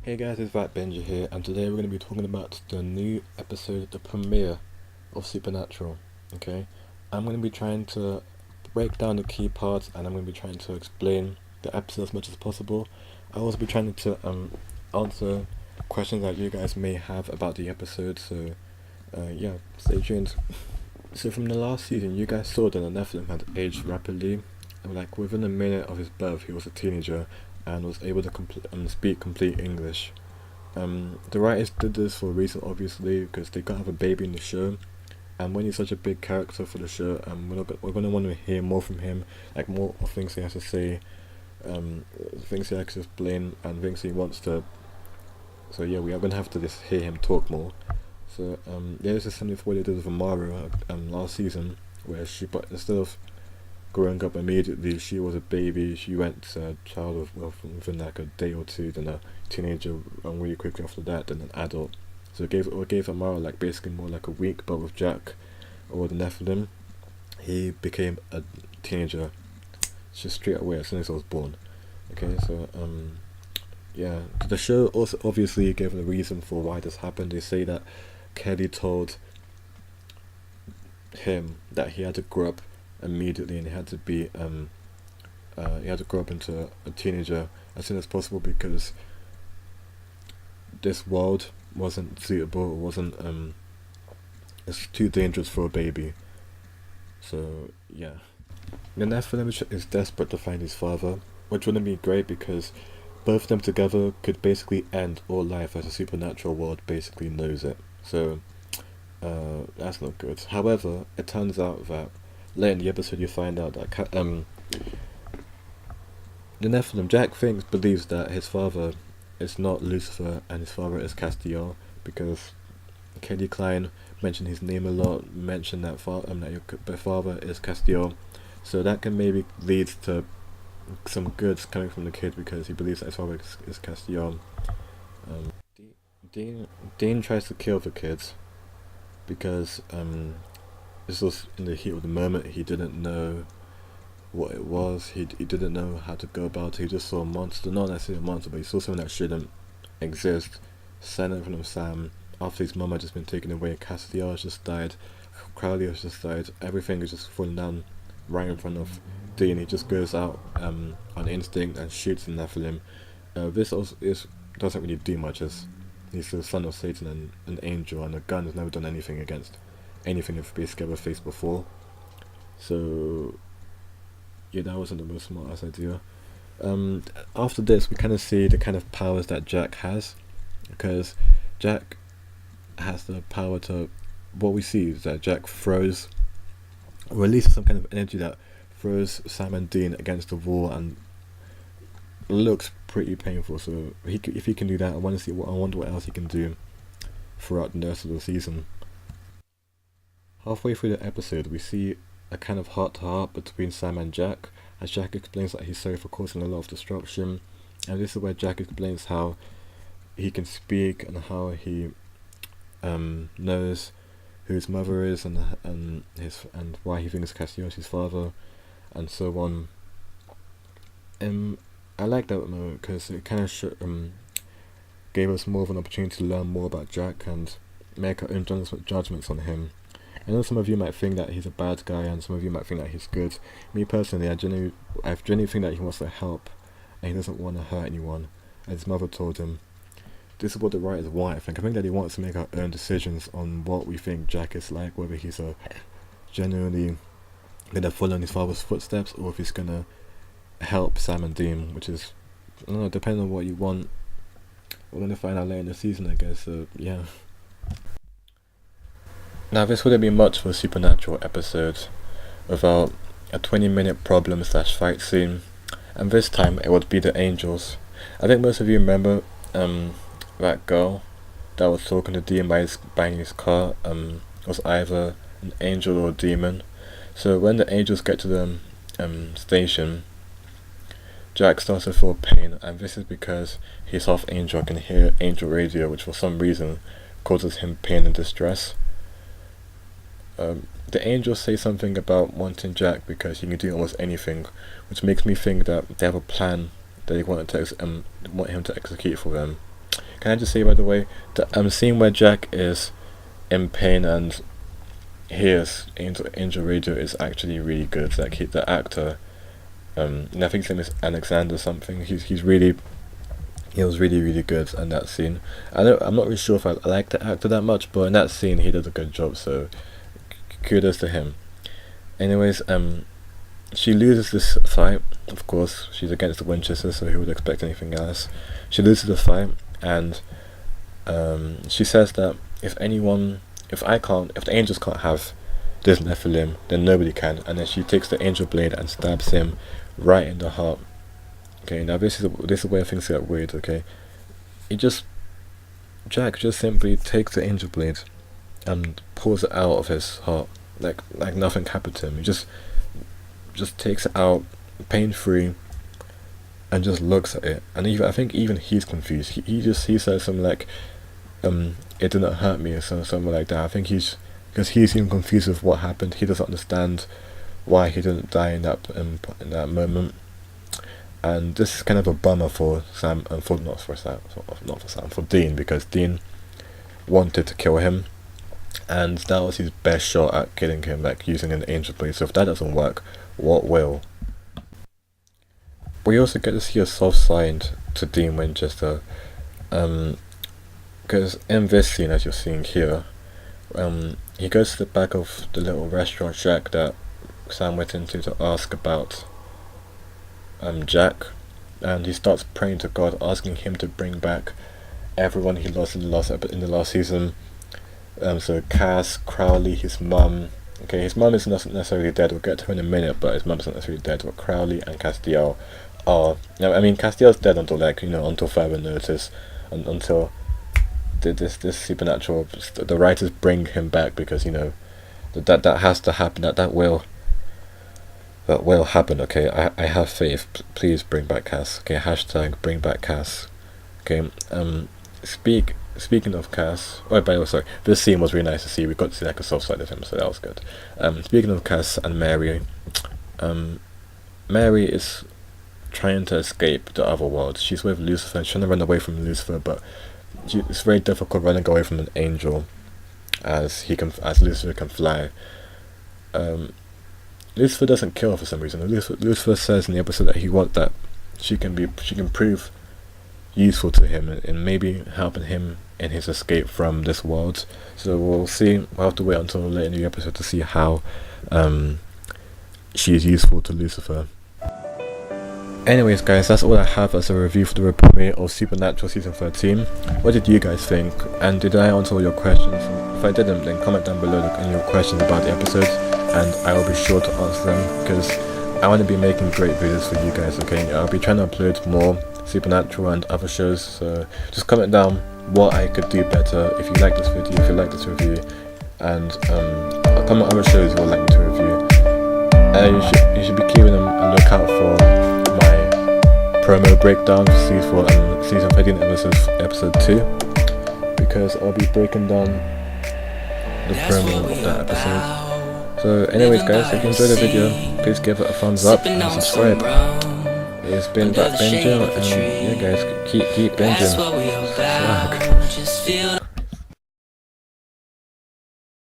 Hey guys, it's Vat Benji here, and today we're going to be talking about the new episode, the premiere of Supernatural. Okay, I'm going to be trying to break down the key parts, and I'm going to be trying to explain the episode as much as possible. I'll also be trying to answer questions that you guys may have about the episode. So yeah, stay tuned. So from the last season, you guys saw that the Nephilim had aged rapidly. Like within a minute of his birth, he was a teenager and was able to speak complete English. The writers did this for a reason, obviously, because they can't have a baby in the show. And when he's such a big character for the show, we're gonna want to hear more from him, like more of things he has to say, things he has to explain, and things he wants to. So yeah, we are gonna have to just hear him talk more. So yeah, this is something what they did with Amara last season, where but instead of growing up immediately, she was a baby. She went child of within like a day or two, then a teenager, and really quickly after that, then an adult. So it gave Amara like basically more like a week, but with Jack or the Nephilim, he became a teenager just straight away as soon as I was born. Okay, so yeah, the show also obviously gave a reason for why this happened. They say that Kelly told him that he had to grow up immediately, and he had to grow up into a teenager as soon as possible because this world wasn't suitable. It wasn't it's too dangerous for a baby. So yeah, the Nephilim is desperate to find his father, which wouldn't be great because both of them together could basically end all life as the supernatural world basically knows it. So that's not good. However, it turns out that later in the episode you find out that the Nephilim, Jack believes that his father is not Lucifer and his father is Castiel because Kelly Klein mentioned his name a lot, mentioned that your father is Castiel, so that can maybe lead to some goods coming from the kid because he believes that his father is Castiel. Um, Dean Dean tries to kill the kids because this was in the heat of the moment. He didn't know what it was. He didn't know how to go about it. He just saw a monster, not necessarily a monster, but he saw something that shouldn't exist. Standing in front of Sam after his mum had just been taken away. Castiel has just died. Crowley has just died. Everything is just falling down right in front of Dean. He just goes out on instinct and shoots the Nephilim. This also doesn't really do much as he's the son of Satan and an angel, and a gun has never done anything against anything they've basically ever faced before. So yeah, that wasn't the most smartest idea. After this, we kind of see the kind of powers that Jack has, because Jack has the power to. What we see is that Jack releases some kind of energy that throws Sam and Dean against the wall, and it looks pretty painful. So if he can do that, I wonder what else he can do throughout the rest of the season. Halfway through the episode, we see a kind of heart-to-heart between Sam and Jack, as Jack explains that he's sorry for causing a lot of destruction, and this is where Jack explains how he can speak and how he knows who his mother is and why he thinks Castiel is his father, and so on. I like that moment because it kind of gave us more of an opportunity to learn more about Jack and make our own judgments on him. I know some of you might think that he's a bad guy, and some of you might think that he's good. Me personally, I genuinely think that he wants to help, and he doesn't want to hurt anyone. As his mother told him, this is what the writers want. I think that he wants to make our own decisions on what we think Jack is like, whether he's genuinely gonna follow in his father's footsteps, or if he's gonna help Sam and Dean, which is, I don't know, depending on what you want. We're gonna find out later in the season, I guess. So yeah. Now, this wouldn't be much for a Supernatural episode without a 20-minute problem slash fight scene, and this time it would be the angels. I think most of you remember that girl that was talking to Dean by his car was either an angel or a demon. So when the angels get to the station, Jack starts to feel pain, and this is because his half angel can hear angel radio, which for some reason causes him pain and distress. The angels say something about wanting Jack because he can do almost anything, which makes me think that they have a plan that they want him to execute for them. Can I just say, by the way, the scene where Jack is in pain and hears Angel Radio is actually really good. Like the actor, and I think his name is Alexander something. He was really good in that scene. I'm not really sure if I like the actor that much, but in that scene he did a good job. So kudos to him. Anyways, she loses this fight. Of course, she's against the Winchester, so who would expect anything else? She loses the fight, and she says that if the angels can't have this Nephilim, then nobody can. And then she takes the angel blade and stabs him right in the heart. Okay, now this is where things get weird. Okay, Jack just simply takes the angel blade and pulls it out of his heart, like nothing happened to him. He just takes it out, pain free, and just looks at it. And I think even he's confused. He says something like, "It didn't hurt me," or something like that. I think because he's even confused with what happened. He doesn't understand why he didn't die in that moment. And this is kind of a bummer for Sam, and for Dean, because Dean wanted to kill him, and that was his best shot at killing him, like using an angel blade. So if that doesn't work, what will? We also get to see a soft side to Dean Winchester, because in this scene, as you're seeing here, he goes to the back of the little restaurant shack that Sam went into to ask about Jack, and he starts praying to God, asking him to bring back everyone he lost in the last season. So Cass, Crowley, his mum. Okay, his mum is not necessarily dead. We'll get to her in a minute, but his mum's not necessarily dead. But Crowley and Castiel are. I mean, Castiel's dead until further notice, and until this supernatural. The writers bring him back because that has to happen. That will happen. Okay, I have faith. Please bring back Cass. Okay, hashtag bring back Cass. Okay, speaking of Cass, by the way, sorry, this scene was really nice to see. We got to see like a soft side of him, so that was good. Speaking of Cass and Mary, Mary is trying to escape the other world. She's with Lucifer, trying to run away from Lucifer, but it's very difficult running away from an angel, as Lucifer can fly. Lucifer doesn't kill her for some reason. Lucifer says in the episode that she can prove useful to him and maybe helping him in his escape from this world. So we'll see. We'll have to wait until later in the episode to see how she is useful to Lucifer. Anyways, guys, that's all I have as a review for the premiere of Supernatural Season 13. What did you guys think? And did I answer all your questions? If I didn't, then comment down below any of your questions about the episodes, and I will be sure to answer them, because I want to be making great videos for you guys. Okay, I'll be trying to upload more Supernatural and other shows, so just comment down what I could do better if you like this video, if you like this review, and comment other shows you would like me to review. You should be keeping a lookout for promo breakdown for season 13 episode 2, because I'll be breaking down the promo of that episode. So anyways, guys, if you enjoyed the video, please give it a thumbs up and subscribe. It's been that Benja, and yeah guys, keep binging. Swag.